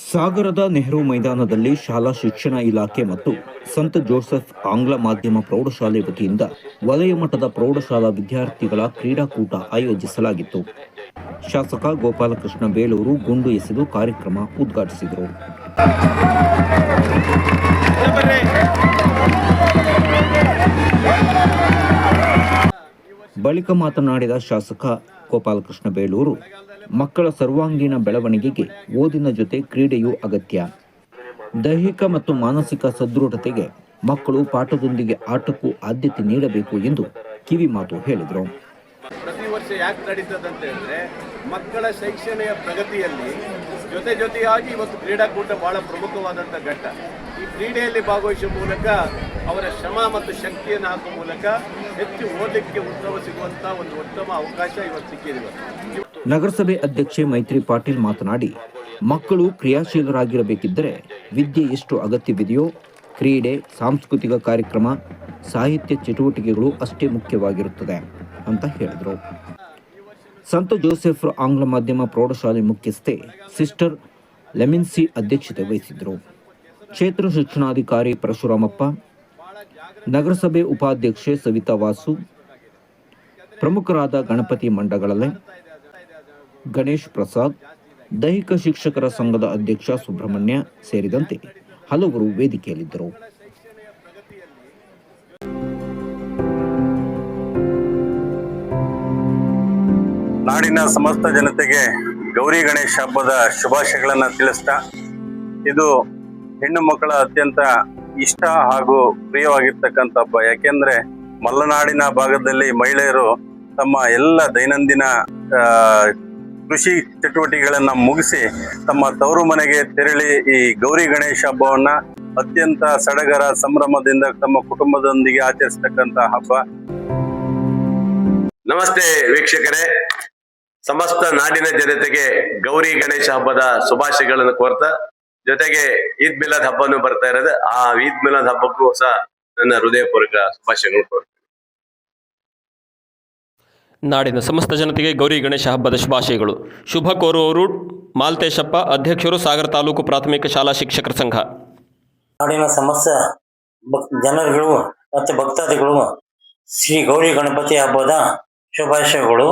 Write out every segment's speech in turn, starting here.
ಸಾಗರದ ನೆಹರು ಮೈದಾನದಲ್ಲಿ ಶಾಲಾ ಶಿಕ್ಷಣ ಇಲಾಖೆ ಮತ್ತು ಸಂತ ಜೋಸೆಫ್ ಆಂಗ್ಲ ಮಾಧ್ಯಮ ಪ್ರೌಢಶಾಲೆ ವತಿಯಿಂದ ವಲಯ ಮಟ್ಟದ ಪ್ರೌಢಶಾಲಾ ವಿದ್ಯಾರ್ಥಿಗಳ ಕ್ರೀಡಾಕೂಟ ಆಯೋಜಿಸಲಾಗಿತ್ತು. ಶಾಸಕ ಗೋಪಾಲಕೃಷ್ಣ ಬೇಳೂರು ಗುಂಡು ಎಸೆದು ಕಾರ್ಯಕ್ರಮ ಉದ್ಘಾಟಿಸಿದರು. ಬಳಿಕ ಮಾತನಾಡಿದ ಶಾಸಕ ಗೋಪಾಲಕೃಷ್ಣ ಬೇಳೂರು, ಮಕ್ಕಳ ಸರ್ವಾಂಗೀಣ ಬೆಳವಣಿಗೆಗೆ ಓದಿನ ಜೊತೆ ಕ್ರೀಡೆಯೂ ಅಗತ್ಯ. ದೈಹಿಕ ಮತ್ತು ಮಾನಸಿಕ ಸದೃಢತೆಗೆ ಮಕ್ಕಳು ಪಾಠದೊಂದಿಗೆ ಆಟಕ್ಕೂ ಆದ್ಯತೆ ನೀಡಬೇಕು ಎಂದು ಕಿವಿ ಮಾತು ಹೇಳಿದರು. ಪ್ರತಿ ವರ್ಷ ಯಾಕೆ ನಡೀತದಂತ ಹೇಳಿದ್ರೆ ಮಕ್ಕಳ ಶೈಕ್ಷಣಿಕ ಪ್ರಗತಿಯಲ್ಲಿ ಜೊತೆಯಾಗಿ ಇವತ್ತು ಕ್ರೀಡಾಕೂಟ ಬಹಳ ಪ್ರಮುಖವಾದಂಥ ಘಟ್ಟ. ಈ ಕ್ರೀಡೆಯಲ್ಲಿ ಭಾಗವಹಿಸುವ ಮೂಲಕ ಅವರ ಶ್ರಮ ಮತ್ತು ಶಕ್ತಿಯನ್ನು ಹಾಕುವ ಮೂಲಕ ಹೆಚ್ಚು ಓದಲಿಕ್ಕೆ ಉತ್ತಮ ಸಿಗುವಂಥ ಒಂದು ಉತ್ತಮ ಅವಕಾಶ ಇವತ್ತು ಸಿಕ್ಕಿದೆ. ನಗರಸಭೆ ಅಧ್ಯಕ್ಷೆ ಮೈತ್ರಿ ಪಾಟೀಲ್ ಮಾತನಾಡಿ, ಮಕ್ಕಳು ಕ್ರಿಯಾಶೀಲರಾಗಿರಬೇಕಿದ್ದರೆ ವಿದ್ಯೆ ಎಷ್ಟು ಅಗತ್ಯವಿದೆಯೋ ಕ್ರೀಡೆ, ಸಾಂಸ್ಕೃತಿಕ ಕಾರ್ಯಕ್ರಮ, ಸಾಹಿತ್ಯ ಚಟುವಟಿಕೆಗಳು ಅಷ್ಟೇ ಮುಖ್ಯವಾಗಿರುತ್ತದೆ ಅಂತ ಹೇಳಿದರು. ಸಂತ ಜೋಸೆಫ್ ಆಂಗ್ಲ ಮಾಧ್ಯಮ ಪ್ರೌಢಶಾಲೆ ಮುಖ್ಯಸ್ಥೆ ಸಿಸ್ಟರ್ ಲೆಮಿನ್ಸಿ ಅಧ್ಯಕ್ಷತೆ ವಹಿಸಿದ್ದರು. ಕ್ಷೇತ್ರ ಶಿಕ್ಷಣಾಧಿಕಾರಿ ಪರಶುರಾಮಪ್ಪ, ನಗರಸಭೆ ಉಪಾಧ್ಯಕ್ಷೆ ಸವಿತಾ ವಾಸು, ಪ್ರಮುಖರಾದ ಗಣಪತಿ ಮಂಡಗಳಲೆ, ಗಣೇಶ್ ಪ್ರಸಾದ್, ದೈಹಿಕ ಶಿಕ್ಷಕರ ಸಂಘದ ಅಧ್ಯಕ್ಷ ಸುಬ್ರಹ್ಮಣ್ಯ ಸೇರಿದಂತೆ ಹಲವರು ವೇದಿಕೆಯಲ್ಲಿದ್ದರು. ನಾಡಿನ ಸಮಸ್ತ ಜನತೆಗೆ ಗೌರಿ ಗಣೇಶ ಹಬ್ಬದ ಶುಭಾಶಯಗಳನ್ನು ತಿಳಿಸ್ತಾ, ಇದು ಹೆಣ್ಣು ಮಕ್ಕಳ ಅತ್ಯಂತ ಇಷ್ಟ ಹಾಗೂ ಪ್ರಿಯವಾಗಿರ್ತಕ್ಕಂಥ ಹಬ್ಬ. ಯಾಕೆಂದ್ರೆ ಮಲೆನಾಡಿನ ಭಾಗದಲ್ಲಿ ಮಹಿಳೆಯರು ತಮ್ಮ ಎಲ್ಲ ದೈನಂದಿನ ಕೃಷಿ ಚಟುವಟಿಕೆಗಳನ್ನ ಮುಗಿಸಿ ತಮ್ಮ ತವರು ಮನೆಗೆ ತೆರಳಿ ಈ ಗೌರಿ ಗಣೇಶ ಹಬ್ಬವನ್ನ ಅತ್ಯಂತ ಸಡಗರ ಸಂಭ್ರಮದಿಂದ ತಮ್ಮ ಕುಟುಂಬದೊಂದಿಗೆ ಆಚರಿಸ್ತಕ್ಕಂಥ ಹಬ್ಬ. ನಮಸ್ತೆ ವೀಕ್ಷಕರೇ, ಸಮಸ್ತ ನಾಡಿನ ಜನತೆಗೆ ಗೌರಿ ಗಣೇಶ ಹಬ್ಬದ ಶುಭಾಶಯಗಳನ್ನು ಕೋರ್ತಾ, ಜೊತೆಗೆ ಈದ್ ಮಿಲಾದ್ ಹಬ್ಬನೂ ಬರ್ತಾ ಇರೋದು. ಆ ಈದ್ ಮಿಲಾದ್ ಹಬ್ಬಕ್ಕೂ ಸಹ ನನ್ನ ಹೃದಯಪೂರ್ವಕ ಶುಭಾಶಯಗಳು ಕೋರ್ತೀನಿ. ನಾಡಿನ ಸಮಸ್ತ ಜನತೆಗೆ ಗೌರಿ ಗಣೇಶ ಹಬ್ಬದ ಶುಭಾಶಯಗಳು. ಶುಭ ಕೋರುವವರು ಮಾಲ್ತೇಶಪ್ಪ, ಅಧ್ಯಕ್ಷರು ಸಾಗರ ತಾಲೂಕು ಪ್ರಾಥಮಿಕ ಶಾಲಾ ಶಿಕ್ಷಕರ ಸಂಘ. ನಾಡಿನ ಸಮಸ್ತ ಜನರುಗಳು ಮತ್ತು ಭಕ್ತಾದಿಗಳು ಶ್ರೀ ಗೌರಿ ಗಣಪತಿ ಹಬ್ಬದ ಶುಭಾಶಯಗಳು.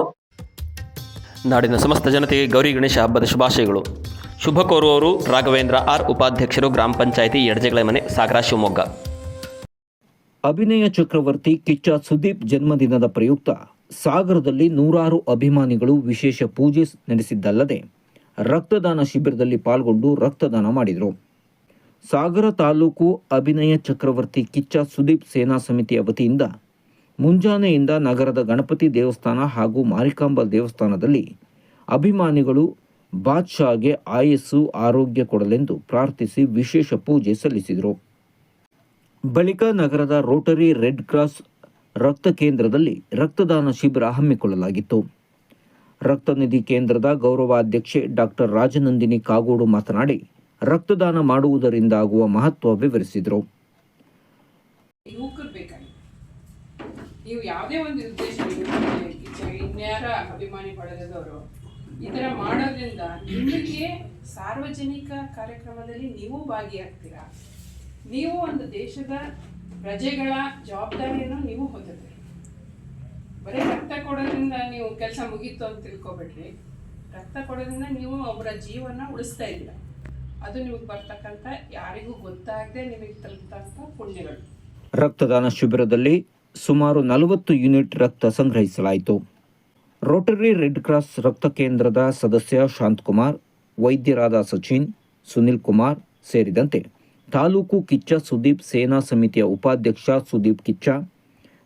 ನಾಡಿನ ಸಮಸ್ತ ಜನತೆಗೆ ಗೌರಿ ಗಣೇಶ ಹಬ್ಬದ ಶುಭಾಶಯಗಳು. ಶುಭ ಕೋರುವವರು ರಾಘವೇಂದ್ರ ಆರ್, ಉಪಾಧ್ಯಕ್ಷರು, ಗ್ರಾಮ ಪಂಚಾಯಿತಿ ಎಡಜೆಗಳ ಮನೆ, ಸಾಗರ, ಶಿವಮೊಗ್ಗ. ಅಭಿನಯ ಚಕ್ರವರ್ತಿ ಕಿಚ್ಚ ಸುದೀಪ್ ಜನ್ಮದಿನದ ಪ್ರಯುಕ್ತ ಸಾಗರದಲ್ಲಿ ನೂರಾರು ಅಭಿಮಾನಿಗಳು ವಿಶೇಷ ಪೂಜೆ ನಡೆಸಿದ್ದಲ್ಲದೆ ರಕ್ತದಾನ ಶಿಬಿರದಲ್ಲಿ ಪಾಲ್ಗೊಂಡು ರಕ್ತದಾನ ಮಾಡಿದರು. ಸಾಗರ ತಾಲೂಕು ಅಭಿನಯ ಚಕ್ರವರ್ತಿ ಕಿಚ್ಚ ಸುದೀಪ್ ಸೇನಾ ಸಮಿತಿಯ ವತಿಯಿಂದ ಮುಂಜಾನೆಯಿಂದ ನಗರದ ಗಣಪತಿ ದೇವಸ್ಥಾನ ಹಾಗೂ ಮಾರಿಕಾಂಬಾ ದೇವಸ್ಥಾನದಲ್ಲಿ ಅಭಿಮಾನಿಗಳು ಬಾದ್ಶಾಗೆ ಆಯಸ್ಸು ಆರೋಗ್ಯ ಕೊಡಲೆಂದು ಪ್ರಾರ್ಥಿಸಿ ವಿಶೇಷ ಪೂಜೆ ಸಲ್ಲಿಸಿದರು. ಬಳಿಕ ನಗರದ ರೋಟರಿ ರೆಡ್ ಕ್ರಾಸ್ ರಕ್ತ ಕೇಂದ್ರದಲ್ಲಿ ರಕ್ತದಾನ ಶಿಬಿರ ಹಮ್ಮಿಕೊಳ್ಳಲಾಗಿತ್ತು. ರಕ್ತನಿಧಿ ಕೇಂದ್ರದ ಗೌರವಾಧ್ಯಕ್ಷೆ ಡಾಕ್ಟರ್ ರಾಜನಂದಿನಿ ಕಾಗೋಡು ಮಾತನಾಡಿ, ರಕ್ತದಾನ ಮಾಡುವುದರಿಂದಾಗುವ ಮಹತ್ವ ವಿವರಿಸಿದರು. ನೀವು ಯಾವುದೇ ಒಂದು ಉದ್ದೇಶ ಇನ್ಯಾರ ಅಭಿಮಾನಿ ಬಳಗದವರು ಈ ಥರ ಮಾಡೋದ್ರಿಂದ ನಿಮಗೆ ಸಾರ್ವಜನಿಕ ಕಾರ್ಯಕ್ರಮದಲ್ಲಿ ನೀವು ಭಾಗಿಯಾಗ್ತೀರಾ. ನೀವು ಒಂದು ದೇಶದ ಪ್ರಜೆಗಳ ಜವಾಬ್ದಾರಿಯನ್ನು ನೀವು ಹೊಂದಿದ್ದೀರಿ. ಬರೀ ರಕ್ತ ಕೊಡೋದ್ರಿಂದ ನೀವು ಕೆಲಸ ಮುಗೀತು ಅಂತ ತಿಳ್ಕೊಬೇಡ್ರಿ. ರಕ್ತ ಕೊಡೋದ್ರಿಂದ ನೀವು ಒಬ್ಬರ ಜೀವನ ಉಳಿಸ್ತಾ ಇಲ್ಲ. ಅದು ನಿಮಗೆ ಬರ್ತಕ್ಕಂಥ ಯಾರಿಗೂ ಗೊತ್ತಾಗದೆ ನಿಮಗೆ ತಲುಪತಕ್ಕಂಥ ಪುಣ್ಯಗಳು. ರಕ್ತದಾನ ಶಿಬಿರದಲ್ಲಿ ಸುಮಾರು 40 ಯೂನಿಟ್ ರಕ್ತ ಸಂಗ್ರಹಿಸಲಾಯಿತು. ರೋಟರಿ ರೆಡ್ ಕ್ರಾಸ್ ರಕ್ತ ಕೇಂದ್ರದ ಸದಸ್ಯ ಶಾಂತಕುಮಾರ್, ವೈದ್ಯರಾದ ಸಚಿನ್, ಸುನಿಲ್ ಕುಮಾರ್ ಸೇರಿದಂತೆ ತಾಲೂಕು ಕಿಚ್ಚ ಸುದೀಪ್ ಸೇನಾ ಸಮಿತಿಯ ಉಪಾಧ್ಯಕ್ಷ ಸುದೀಪ್ ಕಿಚ್ಚ,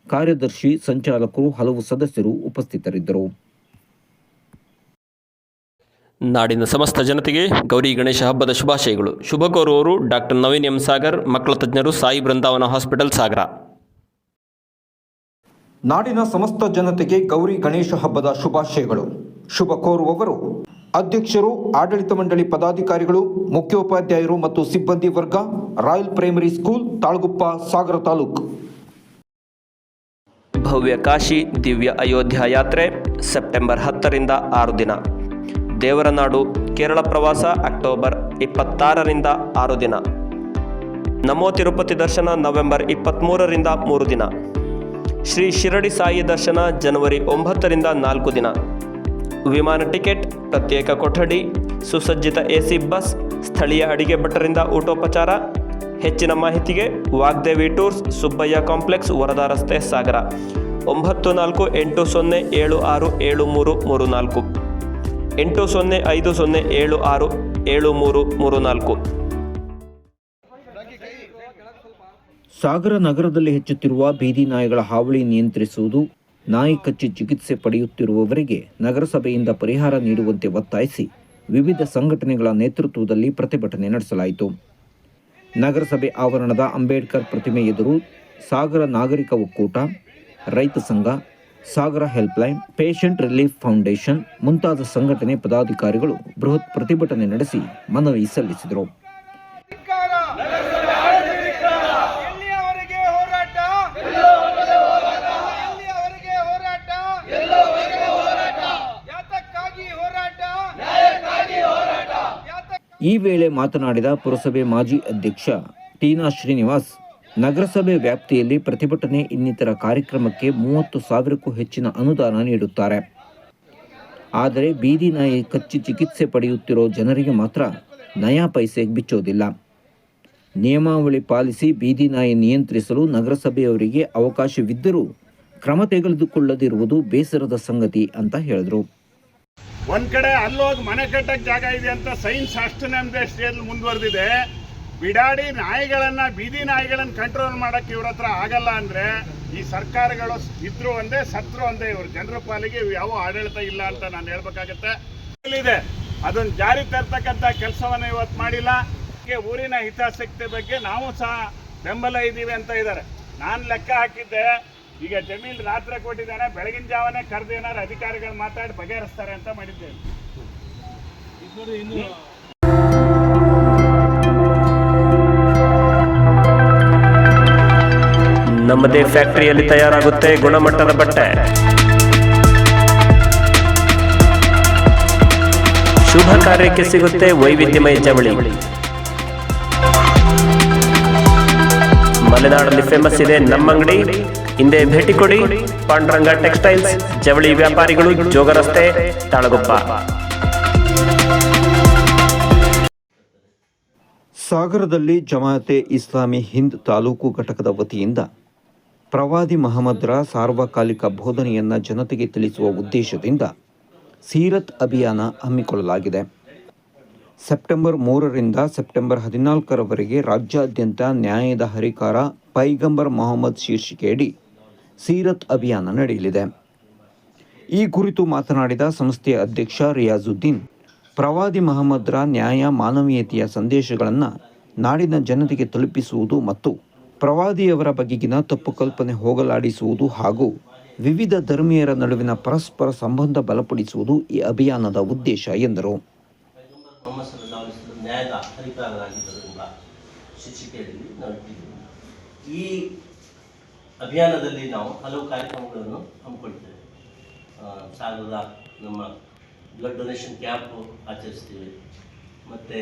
ಕಾರ್ಯದರ್ಶಿ, ಸಂಚಾಲಕರು, ಹಲವು ಸದಸ್ಯರು ಉಪಸ್ಥಿತರಿದ್ದರು. ನಾಡಿನ ಸಮಸ್ತ ಜನತೆಗೆ ಗೌರಿ ಗಣೇಶ ಹಬ್ಬದ ಶುಭಾಶಯಗಳು. ಶುಭ ಕೋರುವವರು ಡಾಕ್ಟರ್ ನವೀನ್ ಎಂ ಸಾಗರ್, ಮಕ್ಕಳ ತಜ್ಞರು, ಸಾಯಿ ಬೃಂದಾವನ ಹಾಸ್ಪಿಟಲ್, ಸಾಗರ. ನಾಡಿನ ಸಮಸ್ತ ಜನತೆಗೆ ಗೌರಿ ಗಣೇಶ ಹಬ್ಬದ ಶುಭಾಶಯಗಳು. ಶುಭ ಕೋರುವವರು ಅಧ್ಯಕ್ಷರು, ಆಡಳಿತ ಮಂಡಳಿ ಪದಾಧಿಕಾರಿಗಳು, ಮುಖ್ಯೋಪಾಧ್ಯಾಯರು ಮತ್ತು ಸಿಬ್ಬಂದಿ ವರ್ಗ, ರಾಯಲ್ ಪ್ರೈಮರಿ ಸ್ಕೂಲ್, ತಾಳಗುಪ್ಪ, ಸಾಗರ ತಾಲೂಕು. ಭವ್ಯ ಕಾಶಿ ದಿವ್ಯ ಅಯೋಧ್ಯ ಯಾತ್ರೆ ಸೆಪ್ಟೆಂಬರ್ 10ರಿಂದ 6 ದಿನ. ದೇವರನಾಡು ಕೇರಳ ಪ್ರವಾಸ ಅಕ್ಟೋಬರ್ 26ರಿಂದ 6 ದಿನ. ನಮೋ ತಿರುಪತಿ ದರ್ಶನ ನವೆಂಬರ್ 23ರಿಂದ 3 ದಿನ. ಶ್ರೀ ಶಿರಡಿ ಸಾಯಿ ದರ್ಶನ ಜನವರಿ 9ರಿಂದ 4 ದಿನ. ವಿಮಾನ ಟಿಕೆಟ್, ಪ್ರತ್ಯೇಕ ಕೊಠಡಿ, ಸುಸಜ್ಜಿತ AC ಬಸ್, ಸ್ಥಳೀಯ ಅಡಿಗೆ ಭಟ್ಟರಿಂದ ಊಟೋಪಚಾರ. ಹೆಚ್ಚಿನ ಮಾಹಿತಿಗೆ ವಾಗ್ದೇವಿ ಟೂರ್ಸ್, ಸುಬ್ಬಯ್ಯ ಕಾಂಪ್ಲೆಕ್ಸ್, ವರದಾ ರಸ್ತೆ, ಸಾಗರ. 9480767334, 8050767334. ಸಾಗರ ನಗರದಲ್ಲಿ ಹೆಚ್ಚುತ್ತಿರುವ ಬೀದಿ ನಾಯಿಗಳ ಹಾವಳಿ ನಿಯಂತ್ರಿಸುವುದು, ನಾಯಿ ಕಚ್ಚಿ ಚಿಕಿತ್ಸೆ ಪಡೆಯುತ್ತಿರುವವರಿಗೆ ನಗರಸಭೆಯಿಂದ ಪರಿಹಾರ ನೀಡುವಂತೆ ಒತ್ತಾಯಿಸಿ ವಿವಿಧ ಸಂಘಟನೆಗಳ ನೇತೃತ್ವದಲ್ಲಿ ಪ್ರತಿಭಟನೆ ನಡೆಸಲಾಯಿತು. ನಗರಸಭೆ ಆವರಣದ ಅಂಬೇಡ್ಕರ್ ಪ್ರತಿಮೆ ಎದುರು ಸಾಗರ ನಾಗರಿಕ ಒಕ್ಕೂಟ, ರೈತ ಸಂಘ, ಸಾಗರ ಹೆಲ್ಪ್ಲೈನ್, ಪೇಷಂಟ್ ರಿಲೀಫ್ ಫೌಂಡೇಶನ್ ಮುಂತಾದ ಸಂಘಟನೆ ಪದಾಧಿಕಾರಿಗಳು ಬೃಹತ್ ಪ್ರತಿಭಟನೆ ನಡೆಸಿ ಮನವಿ ಸಲ್ಲಿಸಿದರು. ಈ ವೇಳೆ ಮಾತನಾಡಿದ ಪುರಸಭೆ ಮಾಜಿ ಅಧ್ಯಕ್ಷ ಟೀನಾ ಶ್ರೀನಿವಾಸ್, ನಗರಸಭೆ ವ್ಯಾಪ್ತಿಯಲ್ಲಿ ಪ್ರತಿಭಟನೆ ಇನ್ನಿತರ ಕಾರ್ಯಕ್ರಮಕ್ಕೆ 30,000ಕ್ಕೂ ಹೆಚ್ಚಿನ ಅನುದಾನ ನೀಡುತ್ತಾರೆ. ಆದರೆ ಬೀದಿ ನಾಯಿ ಕಚ್ಚಿ ಚಿಕಿತ್ಸೆ ಪಡೆಯುತ್ತಿರೋ ಜನರಿಗೆ ಮಾತ್ರ ನಯಾ ಪೈಸೆ ಬಿಚ್ಚೋದಿಲ್ಲ. ನಿಯಮಾವಳಿ ಪಾಲಿಸಿ ಬೀದಿ ನಾಯಿ ನಿಯಂತ್ರಿಸಲು ನಗರಸಭೆಯವರಿಗೆ ಅವಕಾಶವಿದ್ದರೂ ಕ್ರಮ ತೆಗೆದುಕೊಳ್ಳದಿರುವುದು ಬೇಸರದ ಸಂಗತಿ ಅಂತ ಹೇಳಿದರು. ಒಂದ್ ಕಡೆ ಅಲ್ಲೋಗಿ ಮನೆ ಕಟ್ಟಕ್ಕೆ ಜಾಗ ಇದೆ ಅಂತ ಸೈನ್ಸ್ ಅಷ್ಟನೇ ಸ್ಟೇಜ್ ಮುಂದುವರೆದಿದೆ. ಬಿಡಾಡಿ ನಾಯಿಗಳನ್ನ, ಬೀದಿ ನಾಯಿಗಳನ್ನ ಕಂಟ್ರೋಲ್ ಮಾಡಕ್ಕೆ ಇವ್ರ ಹತ್ರ ಆಗಲ್ಲ ಅಂದ್ರೆ ಈ ಸರ್ಕಾರಗಳು ಇದ್ರು ಒಂದೇ, ಸತ್ರು ಒಂದೇ. ಇವ್ರ ಜನರ ಪಾಲಿಗೆ ಯಾವ ಆಡಳಿತ ಇಲ್ಲ ಅಂತ ನಾನು ಹೇಳ್ಬೇಕಾಗತ್ತೆ. ಇದೆ ಅದನ್ನ ಜಾರಿ ತರ್ತಕ್ಕಂಥ ಕೆಲಸವನ್ನ ಇವತ್ತು ಮಾಡಿಲ್ಲ. ಊರಿನ ಹಿತಾಸಕ್ತಿ ಬಗ್ಗೆ ನಾವು ಸಹ ಬೆಂಬಲ ಇದ್ದೀವಿ ಅಂತ ಇದ್ದಾರೆ. ನಾನು ಲೆಕ್ಕ ಹಾಕಿದ್ದೆ, ಈಗ ಜಮೀನ್ ರಾತ್ರಿ ಕೊಟ್ಟಿದ್ದಾನೆ, ಬೆಳಗಿನ ಜಾವನೇ ಕರೆದು ಏನಾರು ಅಧಿಕಾರಿಗಳು ಮಾತಾಡಿ ಬಗೆಹರಿಸ್ತಾರೆ ಅಂತ ಮಾಡಿದ್ದೇನೆ. ನಮ್ಮದೇ ಫ್ಯಾಕ್ಟರಿಯಲ್ಲಿ ತಯಾರಾಗುತ್ತೆ ಗುಣಮಟ್ಟದ ಬಟ್ಟೆ. ಶುಭ ಕಾರ್ಯಕ್ಕೆ ಸಿಗುತ್ತೆ ವೈವಿಧ್ಯಮಯ ಜವಳಿ. ಮಲೆನಾಡಲ್ಲಿ ಫೇಮಸ್ ಇದೆ ನಮ್ಮ ಅಂಗಡಿ. ಹಿಂದೆ ಭೇಟಿ ಕೊಡಿ. ಪಾಂಡುರಂಗ ಟೆಕ್ಸ್ಟೈಲ್ಸ್, ಜವಳಿ ವ್ಯಾಪಾರಿಗಳು, ಜೋಗ ರಸ್ತೆ, ತಾಳಗುಪ್ಪ. ಸಾಗರದಲ್ಲಿ ಜಮಾಅತೆ ಇಸ್ಲಾಮಿ ಹಿಂದ್ ತಾಲೂಕು ಘಟಕದ ವತಿಯಿಂದ ಪ್ರವಾದಿ ಮಹಮ್ಮದರ ಸಾರ್ವಕಾಲಿಕ ಬೋಧನೆಯನ್ನು ಜನತೆಗೆ ತಿಳಿಸುವ ಉದ್ದೇಶದಿಂದ ಸೀರತ್ ಅಭಿಯಾನ ಹಮ್ಮಿಕೊಳ್ಳಲಾಗಿದೆ. ಸೆಪ್ಟೆಂಬರ್ 3ರಿಂದ ಸೆಪ್ಟೆಂಬರ್ 14ರವರೆಗೆ ರಾಜ್ಯಾದ್ಯಂತ ನ್ಯಾಯದ ಹರಿಕಾರ ಪೈಗಂಬರ್ ಮೊಹಮ್ಮದ್ ಶೀರ್ಷಿಕೆಯಡಿ ಸೀರತ್ ಅಭಿಯಾನ ನಡೆಯಲಿದೆ. ಈ ಕುರಿತು ಮಾತನಾಡಿದ ಸಂಸ್ಥೆಯ ಅಧ್ಯಕ್ಷ ರಿಯಾಜುದ್ದೀನ್, ಪ್ರವಾದಿ ಮಹಮ್ಮದರ ನ್ಯಾಯ, ಮಾನವೀಯತೆಯ ಸಂದೇಶಗಳನ್ನು ನಾಡಿನ ಜನತೆಗೆ ತಲುಪಿಸುವುದು ಮತ್ತು ಪ್ರವಾದಿಯವರ ಬಗೆಗಿನ ತಪ್ಪು ಕಲ್ಪನೆ ಹೋಗಲಾಡಿಸುವುದು ಹಾಗೂ ವಿವಿಧ ಧರ್ಮೀಯರ ನಡುವಿನ ಪರಸ್ಪರ ಸಂಬಂಧ ಬಲಪಡಿಸುವುದು ಈ ಅಭಿಯಾನದ ಉದ್ದೇಶ ಎಂದರು. ನ್ಯಾಯದ ಹರಿಕಾರರಾಗಿದ್ದರಿಂದ ಶೀರ್ಷಿಕೆಯಲ್ಲಿ ನಾವು ಇಟ್ಟಿದ್ದೇವೆ. ಈ ಅಭಿಯಾನದಲ್ಲಿ ನಾವು ಹಲವು ಕಾರ್ಯಕ್ರಮಗಳನ್ನು ಹಮ್ಮಿಕೊಳ್ತೇವೆ. ಸಾಗರದ ನಮ್ಮ ಬ್ಲಡ್ ಡೊನೇಷನ್ ಕ್ಯಾಂಪ್ ಆಚರಿಸ್ತೀವಿ, ಮತ್ತು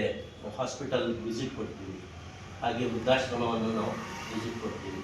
ಹಾಸ್ಪಿಟಲ್ ವಿಸಿಟ್ ಕೊಡ್ತೀವಿ, ಹಾಗೆ ವೃದ್ಧಾಶ್ರಮವನ್ನು ನಾವು ವಿಸಿಟ್ ಕೊಡ್ತೀವಿ.